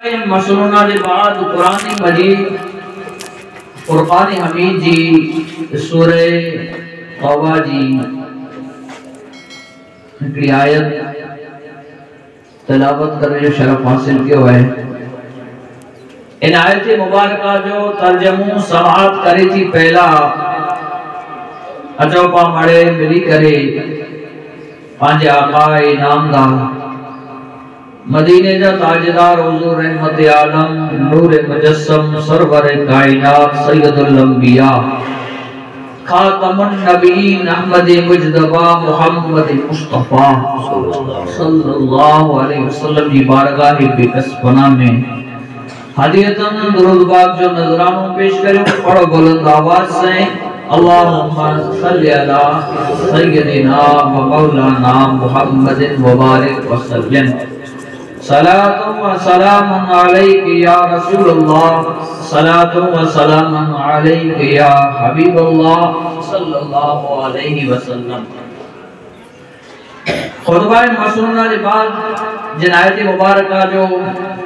मसरूना के बाद कुरान मजीद फुरकान हमीद जी सूरे तौबा जी हिकिड़ी आयत तिलावत करे जो शरफ हासिल कियो है। इन आयत मुबारका जो तर्जमो समाअत करे थी पहला अचो पा मड़े मिली करे पांजे आका इनामदार मदीने जा ताजदार हुजूर रहमत आलम नूर मुजस्सम सरवर कायनात सैयदुल अंबिया खातमुन नबीयीन अहमद मुजतबा मुहम्मद मुस्तफा सल्लल्लाहु अलैहि वसल्लम की बारगाह बेकसपना में हदियतन दुरूद पाक जो नजरानों पेश करें पढ़ो बुलंद आवाज से अल्लाहुम्मा सल्ली अला सय्यदिना व मौलाना मुहम्मदिन मुबारक वसल्लम सलातु व सलामुन अलैका या रसूलल्लाह सलातु व सलामुन अलैका या हबीबल्लाह सल्लल्लाहु अलैहि वसल्लम। खुतबा मसनूना के बाद जिन आयत मुबारका जो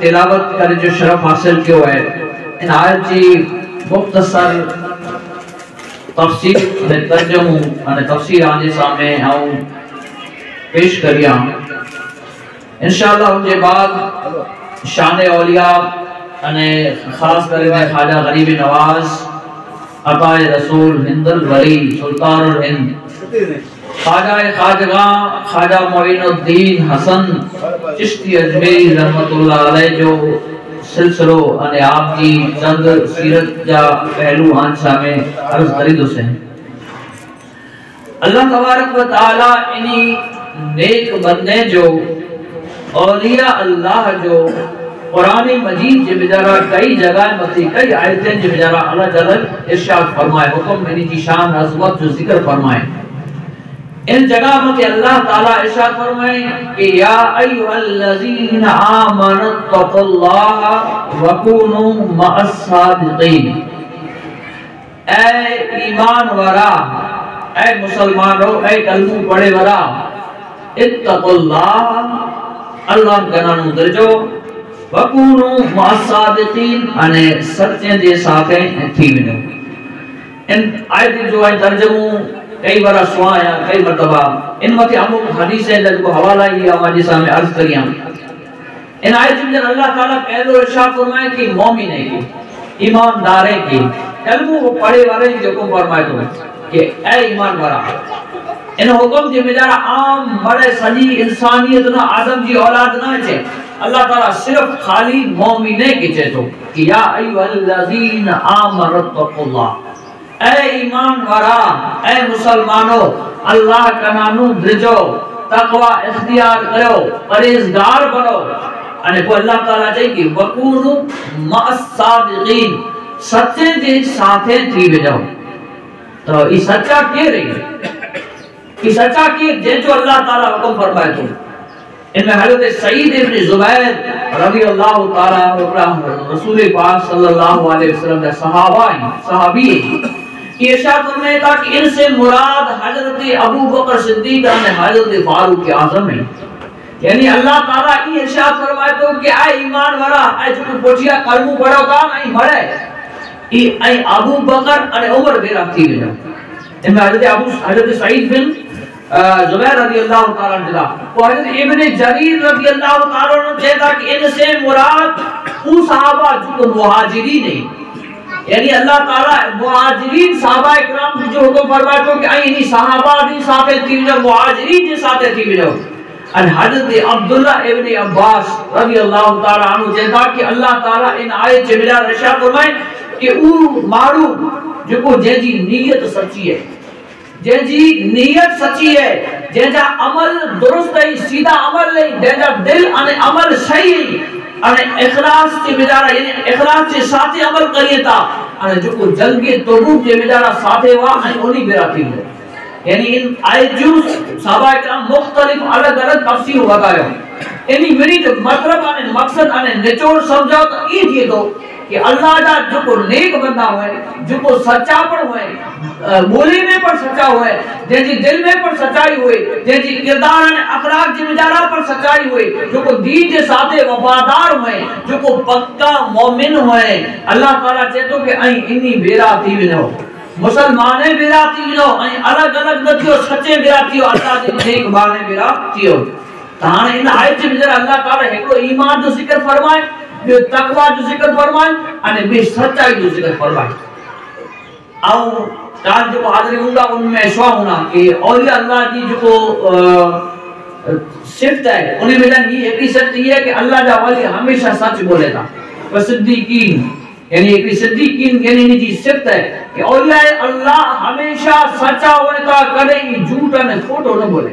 तिलावत करे जो शरफ हासिल कियो है इन आयत जी मुख्तसर तफसीर में तर्जुमो अने तफसीर आने सामने आऊं पेश करिया इंशाअल्लाह। उनके बाद शान औलिया अने खास करके ख्वाजा गरीब नवाज अताए रसूल हिंदुल वली सुल्तानुल हिंद ख्वाजा खाजगा ख्वाजा मोइनुद्दीन हसन चिश्ती अजमेरी रहमतुल्लाह अलैह जो सिलसिलो अने आप जी चंद सीरत जा पहलू आंशा में अर्ज करी दोसे अल्लाह तबारक व तआला इनी नेक बंदे जो औलिया अल्लाह जो कुरान मजीद जे बेचारा कई जगह मती कई आयतें जे बेचारा अलग अलग इरशाद फरमाए हुक्म मेरी जी शान अजमत जो जिक्र फरमाए इन जगह में अल्लाह ताला इरशाद फरमाए कि या अय्युहल्लज़ीना आमनु तक़ुल्लाह व कूनू मअस सादिक़ीन। ऐ ईमान वाला ऐ मुसलमानो ऐ कलमू पढ़े वाला इत्तक़ुल्लाह अल्लाह का नाम दर्जो व कूनू मअस सादिक़ीन अने सच्चे जे साथ थी वञो। इन आयत जो है तर्जुमो कई बार सुनाया कई मरतबा इन मथे अमुक हदीस है जो हवाला ही हमारे सामने अर्ज करिया इन आयत में अल्लाह ताला पहलो इरशाद फरमाए कि मोमिन है की ईमानदार है की कलमो को पढ़े वाले जो हुक्म फरमाए तो कि ए ईमान वाला इन हुक्म जे बेचारा आम बड़े सजी इंसानियत ना आदम जी औलाद ना छे अल्लाह ताला सिर्फ खाली मोमिन के चे तो कि या अय्युहल्लज़ीना आमनु तक़ुल्लाह ऐ ईमान वाला ऐ मुसलमानो अल्लाह का नाम दर्जो तकवा इख्तियार करो परहेजगार बनो अने को अल्लाह ताला चई कि वकूनु मअस सादिक़ीन सच्चे जे साथे थी वजो। तो ई सच्चा के रही ई सच्चा के जे जो अल्लाह ताला हुक्म फरमाए तो इनमें हजरत सईद इब्न जुबैर रज़ी अल्लाह ताला अन्हु रसूल पाक सल्लल्लाहु अलैहि वसल्लम के सहाबी ये इरशाद फरमाया था कि इनसे मुराद हजरत अबू बकर सिद्दीक और हजरत फारूक आज़म है। यानी अल्लाह ताला ये इरशाद फरमाए तो कि आ ईमान वाला आ जो पोछिया कलमू पढ़ो का नहीं मरे ई आई अबू बकर और उमर बेरा थी वजो। इनमें हजरत सईद बिन जुबैर रज़ी अल्लाह ताला अन्हु को हजरत इब्न जरीर रज़ी अल्लाह ताला अन्हु कहता कि इनसे मुराद वो सहाबा जो मुहाजिरीन है यानी अल्लाह ताला मुहाजिरीन सहाबा इकराम जो हुक्म फरमाए तो कि आई इनी सहाबा दी साथे थी वजो मुहाजिरीन जे साथे थी वजो। अन हजरत अब्दुल्ला इब्न अब्बास रज़ी अल्लाह ताला अन्हु कहता कि अल्लाह ताला इन आयत जे बिला इरशाद फरमाए कि ऊ मारू जो जेजी नियत सच्ची है जेजी नियत सच्ची है जेजा अमल दुरुस्त है सीधा अमल नहीं जेजा दिल अने अमल सही है अने इखलास के बेचारा यानी इखलास के साथे अमल करिएता अने जो जंगे तबूक के बेचारा साथे वा अने ओनी बेरा थी यानी इन आयत जो सहाबा इकराम मुख्तलिफ अलग-अलग तफसीर बतायो इनी मेरी जो मतलब अने मकसद अने निचोड़ समझो तो ई थी तो कि अल्लाह जा जो नेक बंदा हुए, जो सच्चापण हुए, बोली में पर सच्चा हुए, जैसी दिल में पर सच्चाई हुए, जैसी किरदार ने अखलाक जिम्मेदारा पर सच्चाई हुए, जो दीन के साथ वफादार हुए, जो पक्का मोमिन हुए, अल्लाह ताला चेतो कि आई इन्नी बेरा थी विनो, मुसलमाने बेरा थी विनो, आई अलग अलग न थियो, सच्चे बेरा थियो, अल्लाह जे नेक बाने बेरा थियो। ताने इन आयत में जरा अल्लाह ताला एकड़ो ईमान जो जिक्र फरमाए, बे तकवा जो जिक्र फरमाए, अने बे सच्चाई जो जिक्र फरमाए। आउ काल जो हाजिर होगा उनमें शवा होना कि औलिया अल्लाह की जो सिफ्त है, उन्हें मिलन ये एक सिफ्त ये है कि अल्लाह जा वाली हमेशा सच बोलेगा। व सिद्दीकीन यानी एक सिद्दीकीन यानी इनकी सिफ्त है कि औलिया अल्लाह हमेशा सच्चा होता, कदे झूठ ने खोटो न बोले।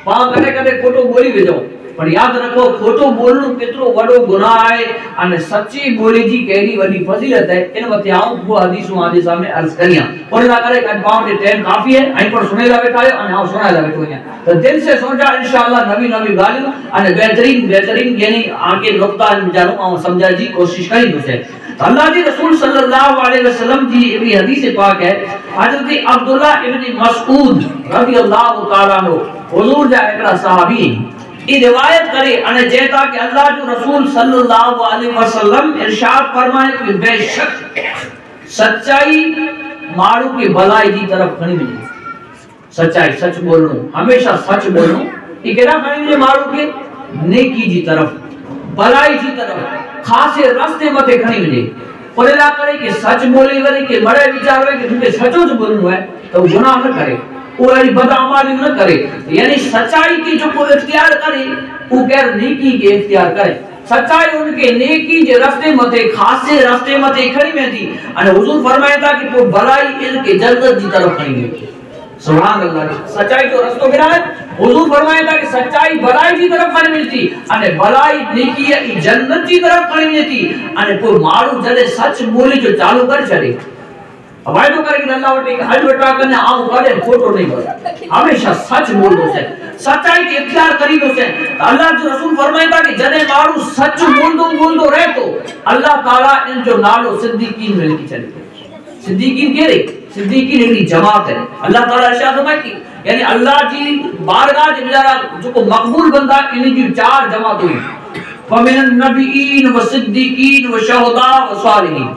पा कदे कदे खोटो बोली वेजो, पर याद रखो खोटो बोलनो केतरो वडो गुनाह है अने सच्ची बोली जी केडी वडी फजीलत है। इन मते आऊं वो हदीस आदि सामने अर्ज करिया और ना करे कद पाउं दे टाइम काफी है, आई पर सुने ला बैठा है अने आ सुना ला बैठो है। तो दिल से सोचा इंशाअल्लाह नवी नवी गालियों अने बेहतरीन यानी आगे नुक्ता जानो आ समझा जी कोशिश करी दोसे। अल्लाह जी रसूल सल्लल्लाहु अलैहि वसल्लम जी एक हदीस पाक है, हजरत अब्दुल्ला इब्न मसऊद रदियल्लाहु ताला अन्हु हुजूर जा एकड़ा सहाबी ई रिवायत करे अने जेता कि अल्लाह जो रसूल सल्लल्लाहु अलैहि वसल्लम इरशाद फरमाए कि बेशक सच्चाई मारू की भलाई जी तरफ खणी मिले। सच्चाई सच बोलनो, हमेशा सच बोलनो, ई केड़ा खणी मिले मारू के नेकी जी तरफ, भलाई जी तरफ, खासे रास्ते मथे खणी मिले। और ला करे कि सच बोले वरे के बड़े विचार है कि तुके सचो जो बोलनो है तो गुनाह न करे, कोई बदअमाली न करे, यानी सच्चाई की जो को इख्तियार करे वो गैर नेकी के इख्तियार करे। सच्चाई उनके नेकी जे रास्ते मथे खासे रास्ते मथे खड़ी में थी अने हुजूर फरमाया कि वो भलाई इनके जन्नत की तरफ खड़ी में। सुभान अल्लाह, सच्चाई जो रास्तो गिरा है हुजूर फरमाया कि सच्चाई भलाई की तरफ खड़ी मिलती अने भलाई नेकी है जन्नत की तरफ खड़ी मिलती अने कोई मारू जदे सच बोले जो चालू कर छड़े वायदो करे कि अल्लाह वटे हज बटा करने आऊं करे फोटो नहीं बोले, हमेशा सच बोलो से, सच्चाई के इख्तियार करी दो से। अल्लाह जो रसूल फरमाया कि जदे मारू सच बोलदो रहे तो अल्लाह ताला इन जो नालो सिद्दीकीन में लिखी चले। सिद्दीकीन के रे सिद्दीकीन एक जमात है। अल्लाह ताला इरशाद फरमाए कि यानी अल्लाह जी बारगाह जे बेचारा जो को मकबूल बंदा इन की चार जमात हुई, फमिन नबीईन व सिद्दीकीन व शुहदा व सालिहीन।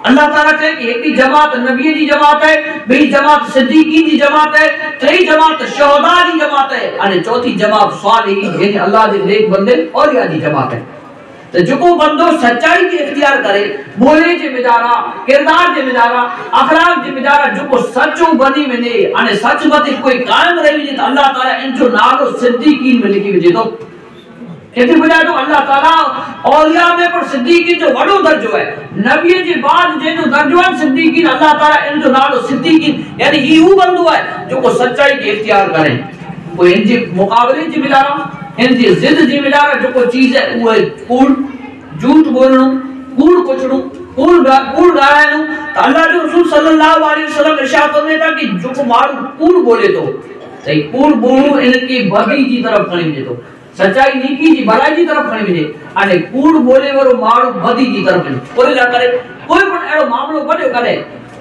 अल्लाह ताला कहे कि एक जमात नबी जी जमात है, बी जमात सिद्दीकीन जी जमात है, तीसरी जमात शुहदा जी जमात है अने चौथी जमात सालिहीन यानी अल्लाह दे नेक बंदे औलिया जी जमात है। तो जो को बंदो सच्चाई के इख्तियार करे, बोले जे बेचारा, किरदार जे बेचारा, अखलाक जे बेचारा जो को सच्चो बनी वने अने सच मते कोई कायम रही जे अल्लाह ताला इन जो नालो सिद्दीकीन में लिखी वजे तो केते बुझा तो अल्लाह ताला औलिया में पर सिद्दीकीन जो वडो दर्जो है, नबी जे बाद जे जो दर्जो है सिद्दीकीन अल्लाह ताला इन जो नालो सिद्दीकीन यानी ई वो बंदो है जो को सच्चाई के इख्तियार करे। कोई इन जे मुकाबले जे बेचारा, इन जे जिद जे बेचारा जो को चीज है वो कूड़ झूठ बोलनो, कूड़ कुचनो, कूड़ गायनो। तो अल्लाह जो रसूल सल्लल्लाहु अलैहि वसल्लम इरशाद फरमाया कि जो को मारू कूड़ बोले तो सही कूड़ बोलू इनकी बदी जी तरफ खणी जे तो सच्चाई नेकी जी भलाई जी तरफ खणी वने अने कूड़ बोले वारो मारू बदी जी तरफ खणी कोई ला करे। कोई पण एड़ो मामलो बड्यो करे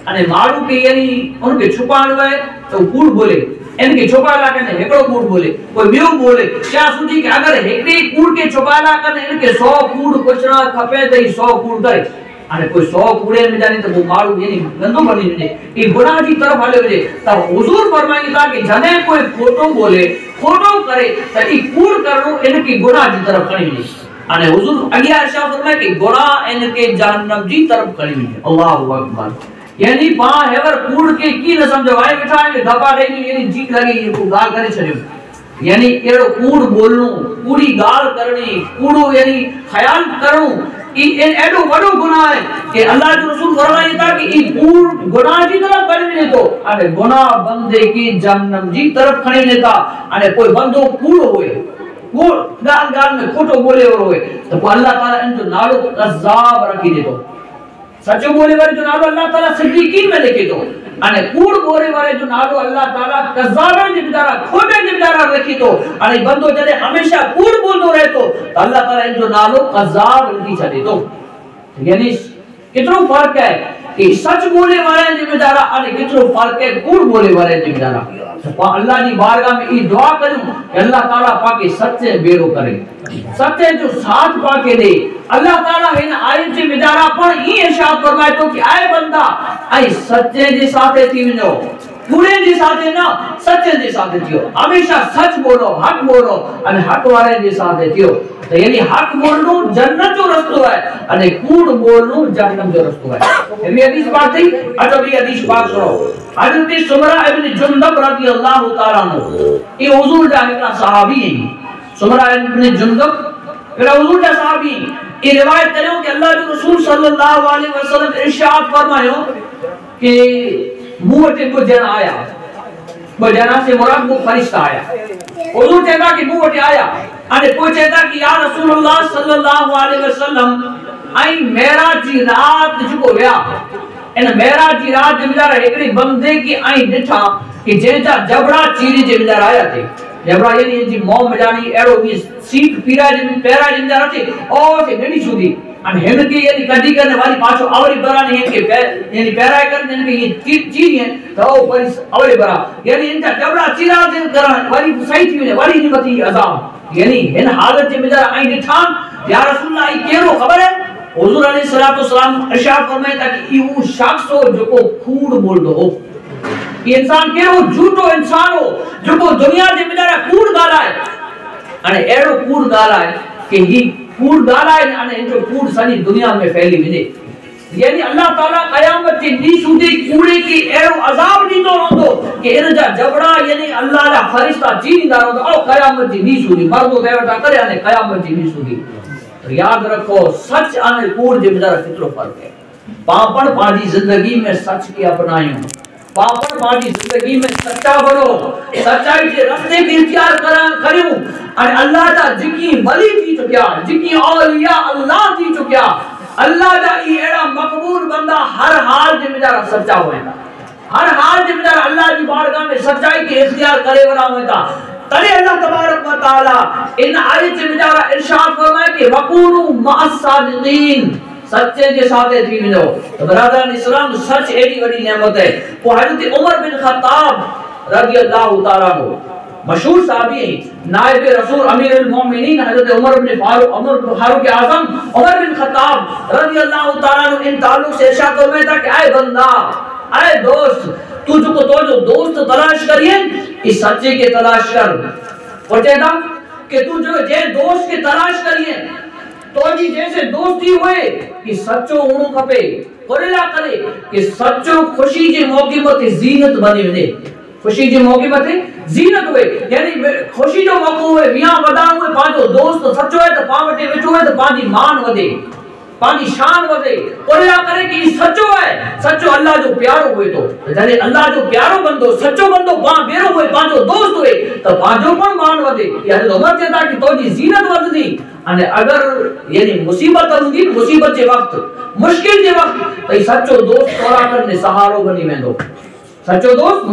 अने मारू के यानी उनके छुपाणो है तो कूड़ बोले, इनके छुपाला कने एकड़ो कूड़ बोले, कोई बियो बोले, क्या सुधी के अगर एकड़ी कूड़ के छुपाला कने इनके 100 कूड़ कुछना खपे तई 100 कूड़ करे अने कोई 100 कूड़े में जाने तो वो मारू यानी गंदो बनी वने ई गुनाह जी तरफ हले वने। त हुजूर फरमाईंदा कि जने कोई खोटो बोले, खोटो करे त ई कूड़ करनो इनके गुनाह जी तरफ खणी वने अने हुजूर अगिया इरशाद फरमाए कि गुनाह इनके जहन्नम जी तरफ खणी वने। अल्लाहु अकबर, यानी पा हेवर कूड़ के की न समझो आए बैठा है दबा देनी यानी जीत लगी ये को गाल करे छरियो यानी एड़ो कूड़ बोलनो, कूड़ी गाल करनी, कूड़ो यानी ख्याल करो ई एडो बड़ो गुनाह है कि अल्लाह जो रसूल फरमाया था कि ई कूड़ गुनाह जी तरफ खणी ने तो अने गुनाह बंदे की जहन्नम जी तरफ खणी लेता अने कोई बंदो कूड़ होए, कूड़ गाल गाल में खोटो बोले और होए तो अल्लाह ताला इन जो नालो कज़्ज़ाब रखी देतो। सचो बोले वाले जो नालो अल्लाह ताला सिद्दीकीन में लिखे तो अने कूड़ बोले वाले जो नालो अल्लाह ताला कज़्ज़ाब जे बेचारा खोटे जे बेचारा रखी तो अने बंदो जदे हमेशा कूड़ बोलतो रहे तो अल्लाह ताला इन जो नालो कज़्ज़ाब लिखी छदे तो यानी कितनो फर्क है कि सच बोले वाले जिम्मेदारा अने कितनो फर्क है कूड़ बोले वाले जिम्मेदारा। अल्लाह की बारगाह में ये दुआ करूं कि अल्लाह ताला पाके सच्चे बेरो करे, सच्चे जो साथ पाके दे। अल्लाह ताला इन आयत जिम्मेदारा पर ये इरशाद फरमाए तो कि आए बंदा आई सच्चे जे साथे थी वञो, कूड़े जे साथे ना सच्चे जे साथे थियो। हमेशा सच बोलो, हक बोलो अने हक वाले जे साथे थियो। तो यानी हक बोलनो जन्नत जो रस्तो है अने कूड़ बोलनो जहन्नम जो रस्तो है। ये हदीस पाक थी। अच्छा ये हदीस पाक करो हजरत सुमरा इब्न जुंदब रदियल्लाहु ताला अन्हु ये हुजूर दा एक सहाबी है। सुमरा इब्न जुंदब एड़ा हुजूर दा सहाबी ये रिवायत करो कि अल्लाह के रसूल सल्लल्लाहु अलैहि वसल्लम इरशाद फरमायो कि मुंह ते को जन आया, बजना से मुराद वो फरिश्ता आया। हुजूर कहता कि मुंह ते आया अने कोई कहता कि या रसूलुल्लाह सल्लल्लाहु अलैहि वसल्लम आई मेराज जी रात जो वया इन मेराज जी रात जिम्मेदार एकड़ी बंदे की आई दिठा कि जेजा जबड़ा चीरी जिम्मेदार आया थे। जबड़ा यानी जी मोम जानी एड़ो भी सीख पीरा जिम पैरा जिम्मेदार थे और से नडी सुधी अन हेन के यानी कदी करने वाली पाछो आवरी बरानी है के यानी पैरा करने इनके ये चीरी है तो पर आवरी बरा यानी इनका जबड़ा चीरा दे करा वाली सही थी वाली नहीं बती अजाब यानी इन हालत जिम्मेदार आई दिठा या रसूलुल्लाह ई केरो खबर है। हुजूर अलैहिस्सलातु वस्सलाम इरशाद फरमाया कि ई शख्स हो जो को कूड़ बोल दो। ये इंसान केरो झूठो इंसान हो जो को दुनिया जिम्मेदार कूड़ गाला है अने एड़ो कूड़ गाला है कि ही कूड़ गाला है अने इनजो कूड़ सारी दुनिया में फैली वने। यानी अल्लाह ताला कयामत के दी सुधी कूड़े की एड़ो अजाब दींदो रहंदो कि इनजा जबड़ा यानी अल्लाह जा फरिश्ता चीरींदा रहंदो ओ कयामत जी दी सुधी मर्दो देवता करे अने कयामत जी दी सुधी। तो याद रखो सच अने कूड़ जिम्मेदार कितनो फर्क है। पापड़ पाजी जिंदगी में सच की अपनायो, पापड़ पाजी जिंदगी में सच्चा बनो, सच्चाई के रास्ते की इख्तियार करियो अने अल्लाह दा जिकी वली थी चुकिया, जिकी औलिया अल्लाह थी चुकिया, अल्लाह दा ई एड़ा मकबूल बंदा हर हाल जिम्मेदार सच्चा होएगा, हर हाल जिम्मेदार अल्लाह की बारगाह में सच्चाई के इख्तियार करे वाला होएगा। तले अल्लाह तबारक व तआला इन आयत जिम्मेदार इरशाद फरमाए कि वकुनु मअस सादिकीन सच्चे के साथे थी वञो। तो बरादरान इस्लाम सच एडी वडी नेमत है। वो हजरत उमर बिन खत्ताब रदियल्लाहु ताला अन्हु मशहूर सहाबी है, नायब रसूल अमीरुल मोमिनीन हजरत उमर बिन फारूक आजम उमर बिन खत्ताब रदियल्लाहु ताला अन्हु इन ताल्लुक से इरशाद फरमाया कि आए बंदा, आए दोस्त, तू जो दोस्त तलाश करिए इस सच्चे के तलाश कर। और कहता कि तू जो जे दोस्त के तलाश करिए तो जी जैसे दोस्ती हुए कि सच्चो होनो खपे कोरेला करे कि सच्चो खुशी जे मौके मते जीनत बने वने, खुशी जे मौके मते जीनत हुए यानी खुशी जो मौको हुए विया वदा हुए पाजो दोस्त सच्चो है तो पावटे वेठो है तो पाजी मान वदे, पानी शान वदे कोरेला करे कि सच्चो है, सच्चो अल्लाह जो प्यारो हुए तो जने अल्लाह जो प्यारो बंदो सच्चो बंदो पा बेरो हुए पाजो दोस्त हुए तो पाजो पण मान वदे। यानी उमर कहता कि तोजी जीनत वददी अने अगर यानी मुसीबत हुंदी मुसीबत जे वक्त मुश्किल जे वक्त तो सच्चो दोस्त तोरा करने सहारो बनी वेंदो। सच्चो दोस्त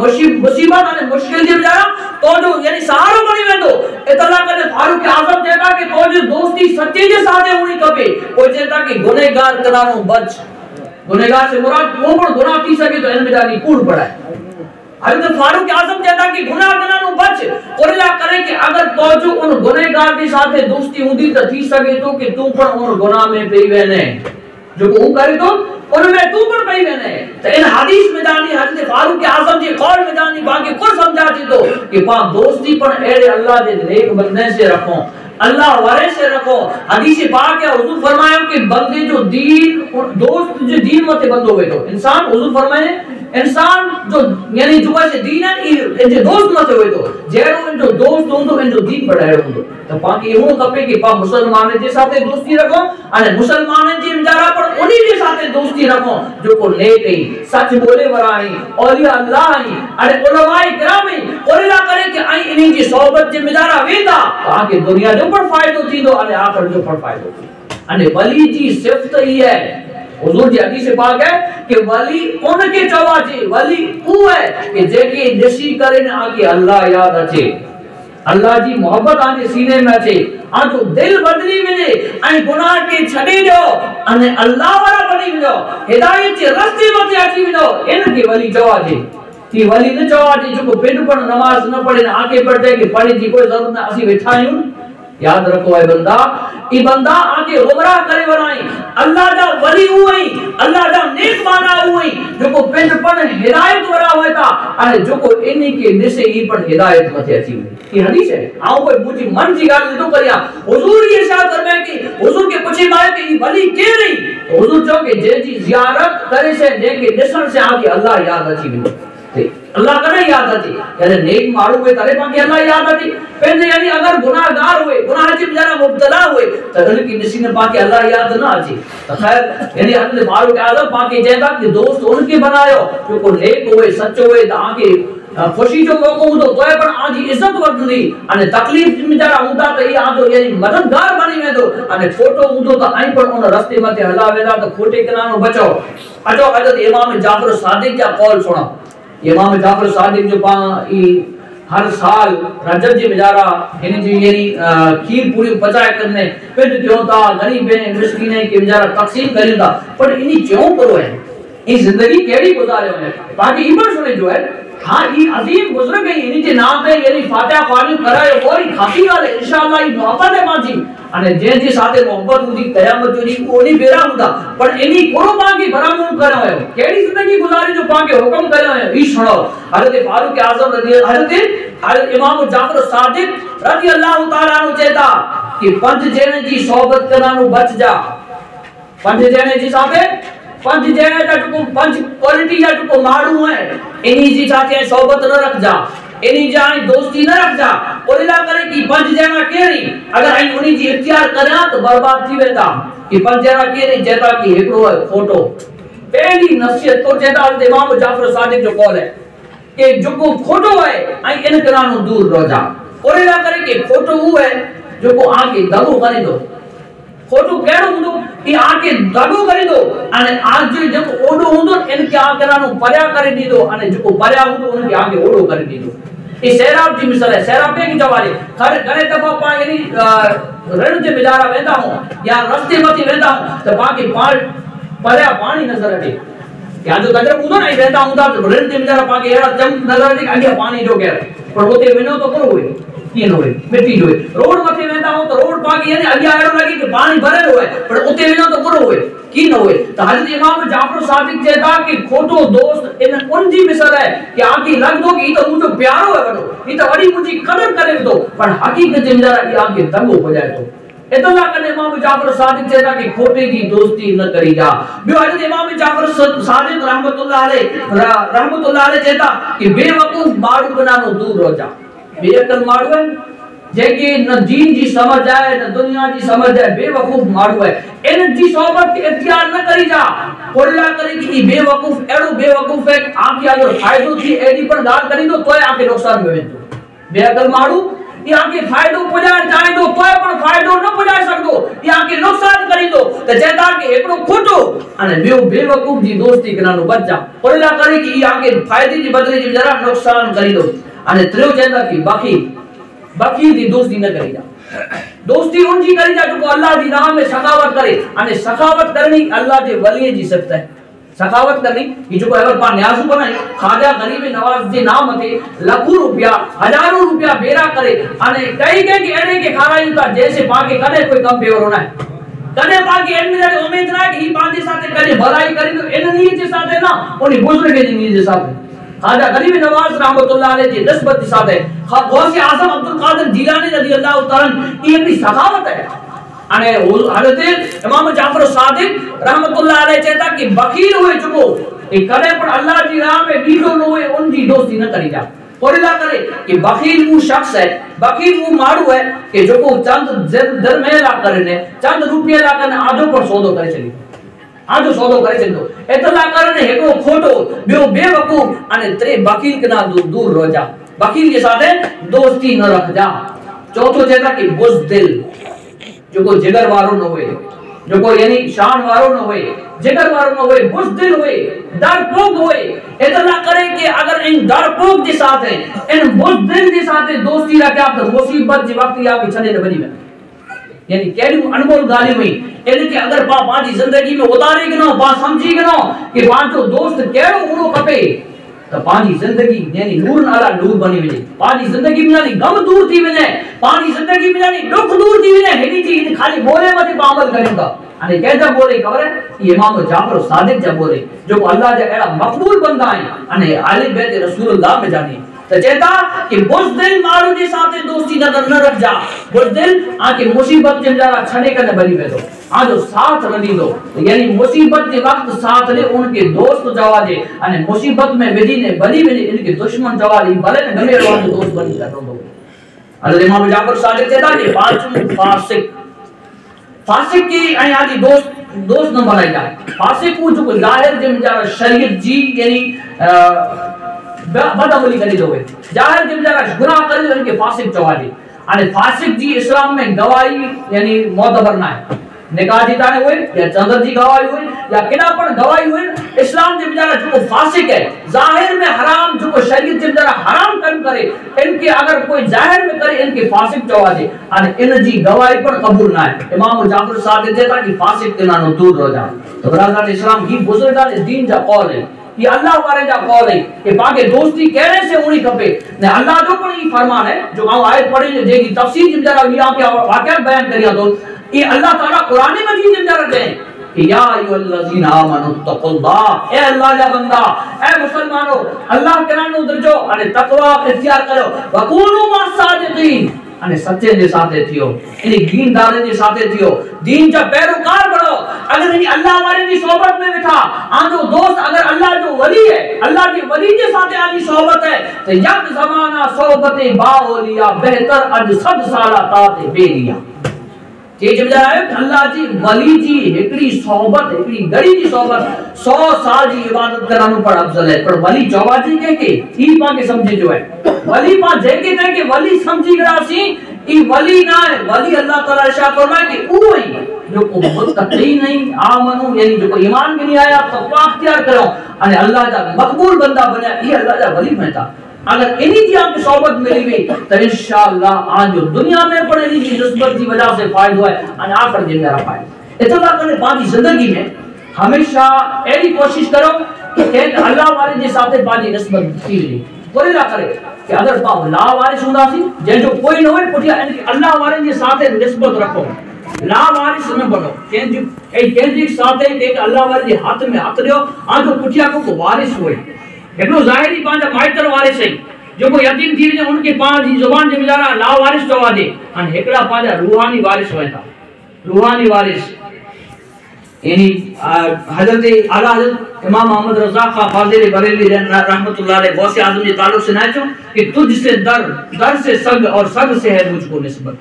मुसीबत अने मुश्किल जे बेचारा तो जो यानी सहारो बनी वेंदो। इतला करे फारूक आजम कहता कि तो जो दोस्ती सच्चे जे साथे होनी कपे। कोई कहता कि गुनहगार करानो बच, गुनहगार से मुराद वो पण गुनाह थी सके तो इन बेचारी कूड़ पड़ाए। हजरत फारूक आजम कहता कि गुनाह करानो बच कोरेला करे कि अगर तो जो उन गुनहगार के साथे दोस्ती हुंदी तो थी सके तो कि तू पण उन गुनाह में पई वेने जो को करे तो उनमें तू पण पई वेने। तो इन हदीस में जानी हजरत फारूक आजम जी कौल में जानी बाकी कुछ समझाती तो कि पा दोस्ती पण एड़े अल्लाह दे नेक बंदे से रखो, अल्लाह वाले से रखो। हदीस पाक है हुजूर फरमाया कि बंदे जो दीन और दोस्त जो दीन मते बंदो हुए तो इंसान हुजूर फरमाए इंसान जो यानी जो से दीन है जे दोस्त मते हुए तो जेरो जो दोस्त होंदो इन जो दीन बढ़ायो होंदो। तो पाकी हो कपे कि पा मुसलमान जे साथे दोस्ती रखो अने मुसलमान जे इमदारा पर उन्हीं के साथे दोस्ती रखो जो को नेक है, सच बोले वाला है, औलिया अल्लाह है अने उलमाए किराम है। कोरेला करे कि आई इन्हीं की सोहबत जे इमदारा वेंदा ताकि दुनिया जो पर फायदो थींदो अने आखिर जो पर फायदो थी। अने वली जी सिफत ही है हुजूर जी हदीस पाक है कि वली उनके चवाजे वली वो है कि जेके नशी करे न आके अल्लाह याद अचे, अल्लाह जी मोहब्बत आजे सीने में अचे, आ जो दिल बदली वने आई गुनाह के छडे दो अने अल्लाह वाला बनी विनो हिदायत जे रस्ते मथे अची विनो इनके वली चवा जे कि वली न चवा जे जो पिंड पर नमाज न पढ़े न आके पढ़ते कि पढ़े जी कोई जरूरत न असि वेठा आयूं। याद रखो है बंदा ई बंदा आके गुमराह करे वनाई अल्लाह दा वली हुई अल्लाह दा नेक माना हुई जो को पिंड पर हिदायत वरा होता अने जो को इन्हीं के दिसे ई पर हिदायत मथे अची वई। ई हदीस है आऊं कोई मुजी मन जी गाल तो करिया हुजूर ये इरशाद फरमाए कि हुजूर के पूछे माए कि ई वली केरी तो हुजूर चो के जे जी जियारत करे से जे के दिसण से आके अल्लाह याद अची वई अल्लाह करे याद अची यानी नेक मारू हुए तरे पाके अल्लाह याद अची पहले यानी अगर गुनाहगार हुए गुनाह जी बेचारा मुब्तला हुए तो उनकी नसीब पाके अल्लाह याद ना अची तो खैर यानी अल्लाह फारूक आजम पाके जेदा कि दोस्त उनके बनायो जो को नेक हुए सच्चो हुए तो आके खुशी जो मौको हुंदो तोय पर आजी इज्जत वरतदी अने तकलीफ में जरा हुंदा त ई आजो यानी मददगार बनी वेंदो अने खोटो हुंदो त आई पर उन रस्ते मथे हला वेंदा त खोटे किनारो बचो अचो हजरत इमाम जाफर सादिक जा कौल सुनो। इमाम जाफर सादिक जो पा ई हर साल रजब जी बेचारा इन जी यानी खीर पूरी पचाए करने पिंड क्यों था गरीब है मिस्कीन है कि बेचारा तकसीम करिंदा पर इनी क्यों करो है ई जिंदगी केड़ी गुजारे है ताकि ईमान सुने जो है हां ई अजीम गुजर गई इनी जे नाम पे यानी फातिहा ख्वानी करायो कोई खाती वाले इंशाअल्लाह ई मोहब्बत है माजी अने जे जी साथे मोहब्बत हुंदी कयामत जो दी कोनी बेरा हुंदा पर इनी कोरो पाके बरामद करो है केड़ी जिंदगी गुजारी जो पाके हुक्म करो है ई सुनो हजरत फारूक आजम रजी हजरत इमाम जाफर सादिक रजी अल्लाह तआला नु चेता कि पंज जेने जी सोबत करानो बच जा पंज जेने जी साथे पंज जेने जा को पंज क्वालिटी जा को मारू है इनी जी साथे सोबत न रख जा इनी जाई दोस्ती न रख जा और इला करे कि पंज जना केरी अगर आई उनी जी इख्तियार करया तो बर्बाद थी वेंदा कि पंज जना केरी जेता कि एकड़ो है फोटो पहली नसीहत तो जेता इमाम जाफर सादिक जो कॉल है कि जो को फोटो है आई इन करानो दूर रह जा और इला करे कि फोटो वो है जो को आके दगो करे दो फोटो केड़ो हुंदो ई आके दगो करे दो अने आज जो जब ओडो हुंदो इन क्या करानो पर्या करे दीदो अने जो पर्या हुंदो उनके आगे ओडो करे दीदो ई सैराब जी मिसाल है सैराब पे की जवाले हर घणे दफा पा यानी रण जे बेचारा वेंदा हो या रास्ते मथी वेंदा हो तो बाकी पर्या पानी नजर अचे या जो तजर हुंदो ना वेंदा हुंदा तो रण जे बेचारा पाके एड़ा चम नजर अचे अगे पानी जो के पर होते वेनो तो करो हुए की न होए मिट्टी जो रोड मथे वेंदा हो तो रोड पाके यानी अगे आड़ो लगे कि पानी भरे होए पर उते वेनो तो करो हुए की न होए तो हजरत इमाम जाफर सादिक चेता कि खोटो दोस्त इन उनजी मिसाल है कि आके लग दो कि तो मुझो प्यारो है वडो ई तो वडी मुझी कदर करे तो पर हकीकत में जरा ई आके दंगो हो जाए तो इतना कने इमाम जाफर सादिक चेता कि खोटे की दोस्ती न करी जा बियो हजरत इमाम जाफर सादिक रहमतुल्लाह अलैह चेता कि बेवकूफ मारू बनानो दूर हो जा बेअकल मारू है जेके न दीन जी समझ आए न दुनिया जी समझ आए बेवकूफ मारू है इन जी सोबत के इख्तियार न करी जा कोल्ला करे कि बेवकूफ एड़ो बेवकूफ है आके अगर फायदो थी एडी पर गाल करी दो तोय आके नुकसान में वेंदो बेअकल मारू ई आके फायदो पुजाए चाहे दो तोय पर फायदो न पुजाए सकदो ई आके नुकसान करी दो त जेता के एकड़ो खोटो अने बियो बेवकूफ जी दोस्ती करानो बच जा कोल्ला करे कि ई आके फायदे जी बदले जी जरा नुकसान करी दो अने त्रियो जेंदा की बाकी दी दोस्ती न करी जा दोस्ती उनजी करी जा जो अल्लाह दी राह में सखावत करे अने सखावत करनी अल्लाह दे वली जी सिफत है सखावत करनी ये जो अगर पा न्याज़ बनाए खाजा गरीब नवाज जे नाम थे लाखों रुपया हजारों रुपया बेरा करे अने कई के एड़े के खाराई ता जैसे पाके कदे कोई कम फेवर होना है कदे पाके इन में उम्मीद ना कि ही पांजे साथे कदे भलाई करी तो इन नी जे साथे ना ओनी बुजुर्ग जे नी जे साथे खाजा गरीब नवाज रहमतुल्लाह अलैह जी निस्बत के साथ है गौसे आजम अब्दुल कादिर जिलानी रजी अल्लाह तआला ये भी सखावत है अने हजरत इमाम जाफर सादिक रहमतुल्लाह अलैह कहता कि बखील हुए चुको ए करे पर अल्लाह जी राह में डीडो न हुए उनकी दोस्ती न करी जा कोरिला करे कि बखील वो शख्स है बखील वो मारू है कि जो को चंद दरमेला करने चंद रुपया ला करने आधो पर सौदो करे चली आजो सौदो करे चंदो एतला करने हेको खोटो बियो बेवकूफ अने त्रे बकील के ना दूर रह जा बकील के साथ दोस्ती न रख जा चौथो जेता कि बुज़दिल जो को जिगर वारो न होए जो को यानी शान वारो न होए जिगर वारो न होए बुज़दिल होए डरपोक होए एतला करे कि अगर इन डरपोक के साथ है इन बुज़दिल के साथ दोस्ती रखे आप तो मुसीबत जे वक्त या के छने न बनी में यानी केडी अनमोल गाली हुई इनके अगर पा पांजी जिंदगी में उतारे गिनो पा समझी गिनो कि पांजो दोस्त केड़ो उड़ो खपे तो पांजी जिंदगी यानी नूर नाला नूर बनी वने पांजी जिंदगी में यानी गम दूर थी वने पांजी जिंदगी में यानी दुख दूर थी वने हेनी जी इन खाली बोले मते अमल करेंदा अने केजा बोले खबर है इमाम जाफर सादिक जा बोले जो अल्लाह जा एड़ा मकबूल बंदा है अने आले बैत रसूलुल्लाह में जाने तो कहता कि बुज़दिल मारू जे साथे दोस्ती नजर न रख जा बुज़दिल आके मुसीबत जे जरा छड़े कने बनी वेदो आ जो साथ न दीदो यानी मुसीबत के वक्त साथ ले उनके दोस्त जवाजे अने मुसीबत में विधि ने बनी विधि इनके दुश्मन जवाली भले न गमे वाले दोस्त बनी कर दो हज़रत इमाम जाफर सादिक कहता कि पांचवें फासिक की आदि दोस्त न बनाई जाए फासिक को जो जाहिर जिम जरा शरीयत जी यानी बदअमली करी दोवे जाहिर जिम जरा गुनाह करी उनके फासिक चवाजी अने फासिक जी इस्लाम में गवाही यानी मोतबर ना है निकाह जी ताने हुए या चंदर जी गवाही हुई या किना पर गवाही हुई इस्लाम जिम जरा जो फासिक है जाहिर में हराम जो शरीयत जिम जरा हराम कर्म करे इनके अगर कोई जाहिर में करे इनके फासिक चवाजी अने इन जी गवाही पर कबूल ना है इमाम जाफर साहब कहता कि फासिक के नानो दूर रह जा तो बरादर इस्लाम ही बुजुर्गां ने दीन जा कौल है ये अल्लाह वाले जा कौल है कि बाके दोस्ती कहने से उनी खपे ने अल्लाह जो पर ही फरमान है जो आ आयत पढ़ी जेकी तफसीर जिम जरा यहाँ के वाकया बयान करिया तो ये अल्लाह ताला कुरान मजीद जिम जरा दे कि या अय्युहल्लज़ीना आमनु तक़ुल्लाह ए अल्लाह जा बंदा ए मुसलमानो अल्लाह के नाम उतरजो अने तकवा इख्तियार करो वकूनु मस्सादिकीन अने सच्चे जे साथे थियो इन दीनदार जे साथे थियो दीन जा पैरोकार बनो अगर इन अल्लाह वाले की सोबत में बैठा आंजो दोस्त अगर अल्लाह जो वली है अल्लाह के वली के साथे आजी सोबत है तो यक जमाना सोबते बाओलिया बेहतर अज 100 साला ताते बेरिया जे जब जाए अल्लाह जी वली जी एकड़ी सोबत एकड़ी गड़ी जी सोबत 100 साल जी इबादत करानो पर अफजल है पर वली जवाजी के ई पा के समझे जो है वली पा जेके थे के वली समझी गरासी ई वली ना है वली अल्लाह ताला इरशाद फरमाए कि वो ही जो को मुत्तकी नहीं आमनु यानी जो को ईमान भी नहीं आया तकवा इख्तियार करो अने अल्लाह जा मकबूल बंदा बने ये अल्लाह जा वली बनता अगर इन्हीं की आपकी सोबत मिली हुई तो इंशाअल्लाह आज जो दुनिया में पड़े इन्हीं की निस्बत की वजह से फायदा है और आखिर जिंदा रह पाए इतना करने पाजी जिंदगी में हमेशा ऐसी कोशिश करो कि अल्लाह वाले के साथ पाजी निस्बत थी कोई ना करे कि अगर पाव ला वारिस हुंदा सी जे जो कोई न होए पुठिया अल्लाह वाले के साथ निस्बत रखो ला वारिस न बनो के साथ के अल्लाह वाले के हाथ में हाथ दियो आ जो पुठिया को वारिस होए एकलो जाहिरी पांजा माइतर वारिस है जो को यतीम थी ने उनके पांच जुबान जे मिलारा ला वारिस चवा दे अन एकड़ा पांजा रूहानी वारिस होता रूहानी वारिस यानी हजरत आला हजरत इमाम मोहम्मद रजा खां फाजिल बरेली रहमतुल्लाह अलैह गौसे आजम के ताल्लुक से नाचो कि तुझसे दर से सग और सग से है मुझको निस्बत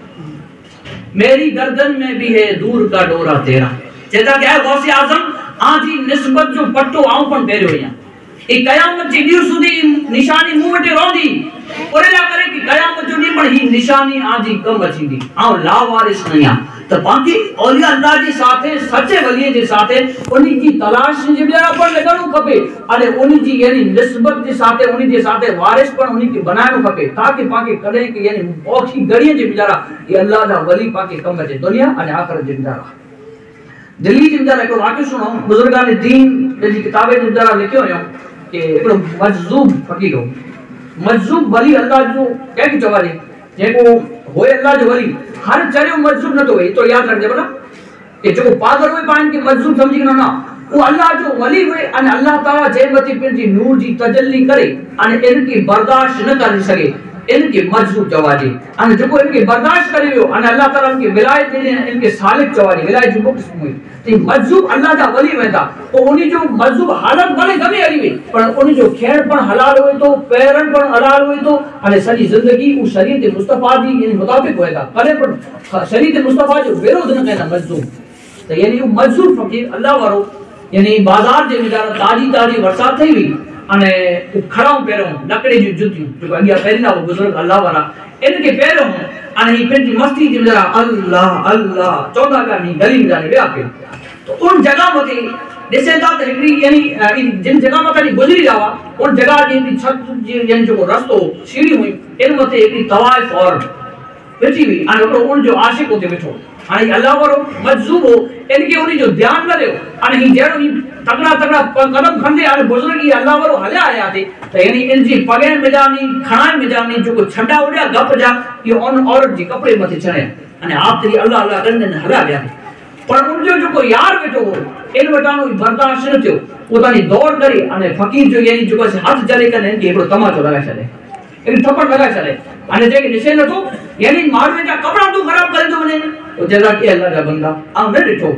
मेरी गर्दन में भी है दूर का डोरा तेरा कहता क्या है गौसे आजम आजी निस्बत जो पट्टो आऊं पण पेरो या ए कयामत जी दी सुदी निशानी मुंह वटे रोंदी ओरेला करे कि कयामत जो दी पण ही निशानी आजी कम अचींदी आ ला वारिस नया तो बाकी औलिया अल्लाह के साथे सच्चे वली के साथे उन्हीं की तलाश जे बिया पर लगणो खपे अने उन्हीं जी यानी निस्बत के साथे उन्हीं के साथे वारिस पर उन्हीं के बनानो खपे ताकि पाके कदे के यानी ओखी गड़िए जे बिचारा ये अल्लाह दा वली पाके कम अचे दुनिया अने आखिरत जिंदा दिल्ली जिंदा को वाकई सुनो बुजुर्गां ने दीन जी किताबे जिंदा लिखियो हो कि एकड़ो मजजूब फकीर हो मजजूब वली अल्लाह जो कह के चवारी जेको होए अल्लाह जो वली हर चरियो मजजूब न तो है तो याद रखजे बना कि जो पागल होए पान के मजजूब समझी न ना वो अल्लाह जो वली हुए अने अल्लाह ताला जे मती पिंजी नूर जी तजल्ली करे अने इनकी बर्दाश्त न कर सके इनके मजजूब चवाजी अने जो इनके बर्दाश्त करियो अने अल्लाह ताला इनके विलायत दे इनके सालिक चवाजी विलायत जो किस्म हुई तो मजजूब अल्लाह दा वली वेंदा तो उनी जो मजजूब हालत भले गमे हली हुई पर उनी जो खेड़ पण हलाल हुए तो पैरन पण हलाल हुए तो अने सजी जिंदगी उ शरीयत मुस्तफा दी यानी मुताबिक होएगा कदे पण शरीयत मुस्तफा जो विरोध न करना मजजूब तो यानी उ मजजूब फकीर अल्लाह वारो यानी बाजार जे मिजारा ताजी बरसात थई हुई अने खड़ाऊ पेरो लकड़ी जी जुतियूं जो अगिया पेरिना वो बुजुर्ग अल्लाह वाला इनके पेरो अने ही पेंजी मस्ती जी मिजारा अल्लाह अल्लाह चौदा का नी गली में जाने बया पे तो उन जगह मते जैसे ता एकड़ी यानी जिन जगह मते गुजरी जावा उन जगह जी छत यानी जो रास्तो सीढ़ी हुई इन मते एकड़ी तवाइफ और बेची हुई अने उन जो आशिक होते बैठो हां अल्लाह वारो मजजूब हो इनके उन्हीं जो ध्यान न रहो अने ही जेड़ो ही तगड़ा तगड़ा कदम खंदे अने बुजुर्ग ही अल्लाह वारो हल्या आया थे तो यानी इनजी पगे मिजानी खणाई मिजानी जो को छंडा उड़या गप जा ये ऑन औरत जी कपड़े मथे चढ़े अने आप तेरी अल्लाह अल्लाह करने हल्या गया पर उनजो जो को यार बेटो इन वटानो बर्दाश्त न थियो पोतानी दौड़ करे अने फकीर जो यानी जो से हाथ जले कने के एकड़ो तमाचो लगा छले एक थप्पड़ लगा छले अने जे के निशे नथो यानी मारवे जा कपड़ा तू खराब करे तो वने तो जरा के अल्लाह जा बंदा आ न डिठो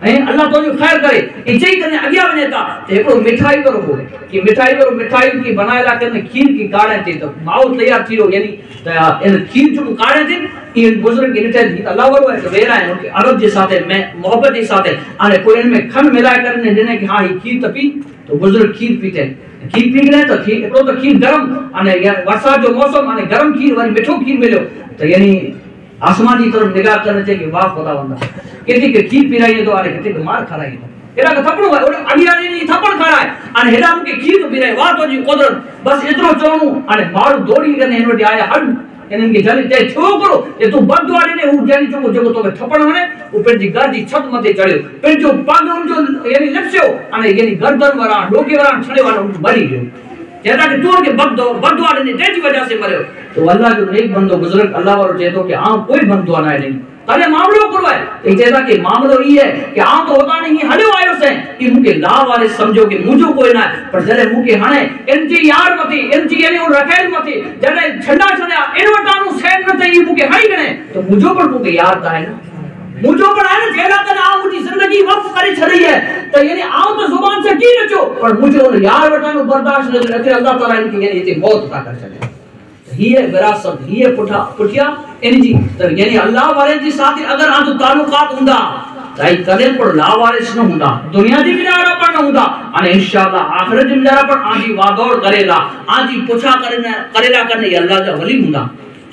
ए अल्लाह तो जो खैर करे इचे ही कने अगिया वने ता एकड़ो मिठाई करो हो कि मिठाई की बनायला कने खीर की काढ़े थी तो माओ तैयार थियो यानी इन खीर जो काढ़े थी इन बुजुर्ग के निठे थी अल्लाह वारो है वेरा है उनके अरब जे साथे में मोहब्बत के साथे अने कोई इनमें खन मिलाए करने देने कि हां ये खीर तपी तो बुजुर्ग खीर पीते खीर पी गए तो खीर एकड़ो तो खीर गरम अने यार बरसात जो मौसम अने गरम खीर वरी मिठो खीर मिलो तो यानी आसमान की तरफ निगाह करने चाहिए कि वाह खुदा बंदा किसी के खीर पिराई तो आरे किसी के मार खराई तो एरा का थपड़ो है और अगिया ने थपड़ खराय अने हेडा के खीर तो पिराई वाह तो जी कुदरत बस इतरो चोणू अने मारू दौड़ी कने इनवटी आया हड इनन के जले ते छोकरो ये तू बदवाड़ी ने उ जानी जो जो तो थपड़ हने ऊपर जी घर जी छत मथे चढ़ियो फिर जो पाग उन जो यानी लपस्यो अने यानी गर्दन वाला डोके वाला छड़े वाला मरी गयो जेदा के तू के बदवाड़ी ने तेजी वजह से मरयो तो अल्लाह जो एक बंदो बुजुर्ग अल्लाह वारो जेतो कि आ कोई बंदो ना नहीं ताले मामलो करवाए तो जेदा के मामलो ई है कि आ तो होता नहीं हलियो आयो से कि मुके ला वाले समझो कि मुजो कोई ना पर जरे मुके हणे इनजी यार मती इनजी यानी उन रखेल मती जरे छंडा छण्या इन वटानु सेन न तई मुके हई गने तो मुजो पर मुके यार ता है ना मुजो पर है ना जेला कने आ मुजी जिंदगी वक्फ करे छड़ी है तो यानी आओ तो जुबान से की नचो पर मुजो यार वटानु बर्दाश्त न करे अल्लाह ताला इनकी यानी इते मौत अता कर छले ही है विरासत ही है पुठिया इनजी तो यानी अल्लाह वाले जी साथ अगर आ ताल्लुकात हुंदा ताई कदे पर ला वारिस न हुंदा दुनिया दी बिचारा पर न हुंदा अने इंशाअल्लाह आखिरत दी बिचारा पर आजी वादौड़ करेला आजी पुछा करेला करने अल्लाह जा वली हुंदा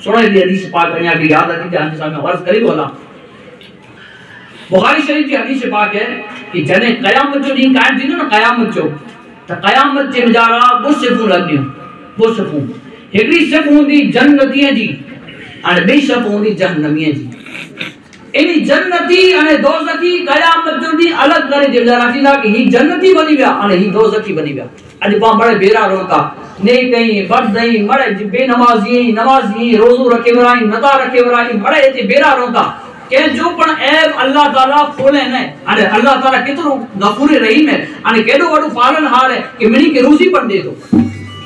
सुनो ये हदीस पाक कन्या की याद आती जान सामने अर्ज करी बोला बुखारी शरीफ की हदीस पाक है कि जने कयामत जो दिन कायम थी ना कयामत जो त कयामत जे बिचारा बुसफू लगियो बुसफू एकड़ी सब हुंदी जन्नतीअ जी अने बे सब हुंदी जहन्नमीअ जी एनी जन्नती अने दोज़खी कयामत जो दी अलग करे जे राखीला कि ही जन्नती बनी विया अने ही दोज़खी बनी विया अज पा बड़े बेरा रोता ने कई बदई मड़े बेनमाजी रोजो रखे वराई नता रखे वराई मड़े एते बेरा रोता के जो पण ऐब अल्लाह ताला खोले ने अने अल्लाह ताला कितरो गफूर रहीम है अने केडो वडो पालन हार है कि मिनी के रोजी पण दे दो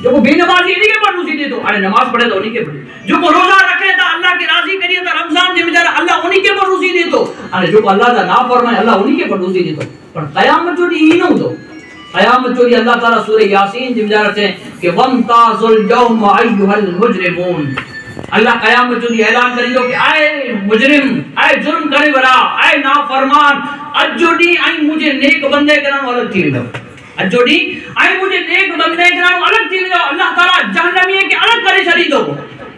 जो को बेनमाजी इन्हीं के पर रोजी दे दो अरे नमाज पढ़े तो उन्हीं के पढ़े जो को रोजा रखे तो अल्लाह के राजी करिए तो रमजान जे बेचारा अल्लाह उन्हीं के पर रोजी दे दो अरे जो को अल्लाह दा ना फरमाए अल्लाह उन्हीं के पर रोजी दे दो पर कयामत जो दी न हो कयामत जो अल्लाह ताला सूरह यासीन जे बेचारा से कि वमताजुल यौम अय्युहल मुजरिमून अल्लाह कयामत जो ऐलान करी दो कि आए मुजरिम आए जुर्म करे वाला आए नाफरमान अजोडी आई मुझे नेक बंदे करानो अलग थी वेंदो अजोडी आई मुझे नेक बंदे करानो अलग थी वेंदो अल्लाह ताला जहन्नमी के अलग करे छड़ी दो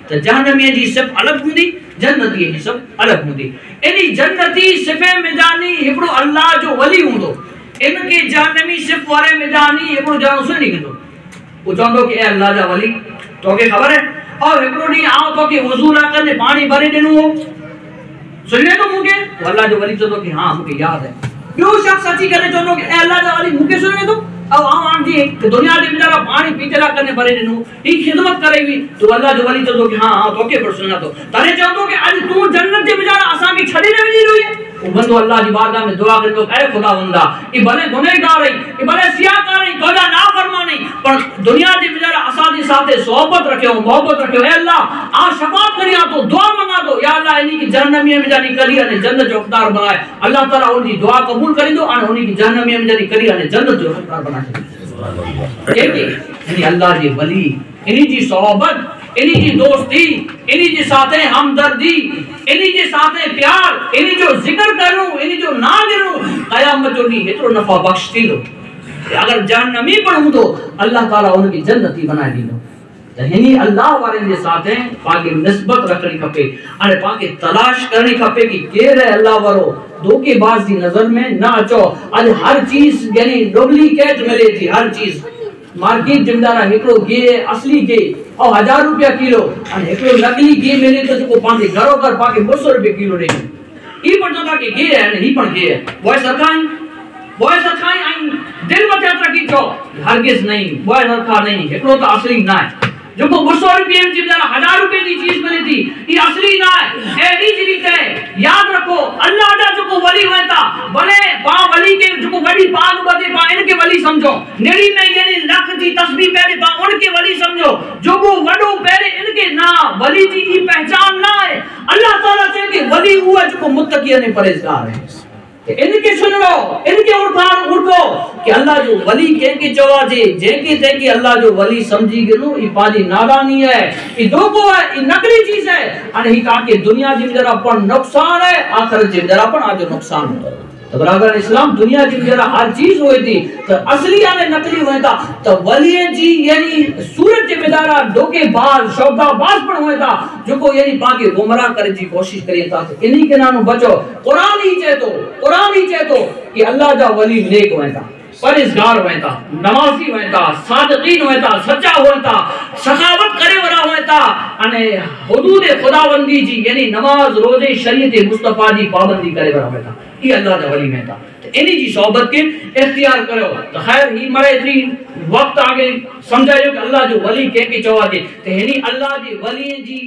तो जहन्नमी जी सब अलग हुंदी जन्नती जी सब अलग हुंदी एनी जन्नती सिफे में जानी एकड़ो अल्लाह जो वली हुंदो इनके जहन्नमी सिफ वारे में जानी एकड़ो जानो सुनी कंदो वो चंदो कि ए अल्लाह जा वली तो के खबर है और एकड़ो नी आओ तो के वजू ला करने पानी भरे देनु हो सुनने तो मुके तो अल्लाह जो वली चंदो कि हां मुके याद है यो शख्स सच्ची करे चंदो कि ए अल्लाह जा वली मुके सुनने तो अब आम जी दुनिया दे बेचारा पानी पीतेला करने भरे देनु ई खिदमत करे भी तो अल्लाह जो वली चंदो कि हां हां तो के पर सुनना तो तारे चंदो कि आज तू जन्नत दे बेचारा आसा की छड़ी ने वजी रही है वो बंदो अल्लाह की बारगाह में दुआ करे तो ए खुदा बंदा ई भले गुनहगार है ई भले सियाकार है तोदा ना फरमानी पर दुनिया दे बेचारा आसा दी साथे सोहबत रखियो मोहब्बत रखियो ए अल्लाह आ शफाअत करिया तो दुआ मंगा दो या अल्लाह इनी की जहन्नमी में जानी करी अने जन्नत जो हकदार बनाए अल्लाह ताला उनकी दुआ कबूल करी दो अने उनी की जहन्नमी में जानी करी अने जन्नत जो हकदार बना दे यानी अल्लाह जी वली इनी जी सोहबत इनी जी दोस्ती इनी जी साथे हमदर्दी इनी जी साथे प्यार इनी जो जिक्र करूं इनी जो ना गिरूं कयामत जो नी हेतरो नफा बख्श थी लो अगर जहन्नमी पर हूं तो अल्लाह ताला उनकी जन्नती बना दी लो तो हिनी अल्लाह वाले जे साथे पाके निस्बत रखनी खपे अने पाके तलाश करनी खपे कि केर है अल्लाह वारो धोखेबाज दी नजर में ना अचो आज हर चीज यानी डुप्लीकेट मिले थी हर चीज मार्केट जिमदारा एकड़ो गे असली गे और 1000 रुपया किलो अने एकड़ो नकली गे मिले तो को पांदे घरो घर पाके 200 रुपया किलो दे ई पण चवंदा कि गे है ही पण गे है बॉयस रखाई आई दिल में यात्रा की चो हरगिज नहीं बॉयस रखा नहीं एकड़ो तो असली ना है जो को 200 रुपए में जिम्मेदार 1000 रुपए की चीज मिली थी ये असली ना है एडी रीत है याद रखो अल्लाह दा जो को वली होता भले पा वली के जो को बड़ी पाग बदे पा इनके वली समझो नेड़ी में यानी लाख दी तस्बीह पहले पा उनके वली समझो जो को वडो पहले इनके ना वली जी की पहचान ना है अल्लाह ताला से के वली हुआ जो को मुत्तकी ने परहेजगार है इनके सुन लो इनके उठो कि अल्लाह जो वली के चवा जे जेके थे कि अल्लाह जो वली समझी गेलो ई पाजी नादानी है ई धोखो है ई नकली चीज है अने ही का के दुनिया जी जरा पण नुकसान है आखिरत जी जरा पण आज नुकसान हो तो बराबर इस्लाम दुनिया जी जरा हर चीज होई थी तो असली आने नकली होता तो वली जी यानी सूरत के बेदारा धोखेबाज शौदाबाज पण होता जो को यानी पाके गुमराह करे जी कोशिश करिए तो इन्हीं के नाम बचो कुरान ही चाहे तो कि अल्लाह जा वली नेक होता परहेजगार होता नमाजी होता सादिकीन होता सच्चा होता सखावत करे वाला होता अने हुदूद खुदाबंदी जी यानी नमाज रोजे शरीयत मुस्तफा जी पाबंदी करे वाला होता ये अल्लाह दा वली होता इन्हीं जी सोबत के इख्तियार करो तो खैर ही मरे इतनी वक्त आगे समझायो कि अल्लाह जो वली के चवा दे तो इन्हीं अल्लाह जी वली जी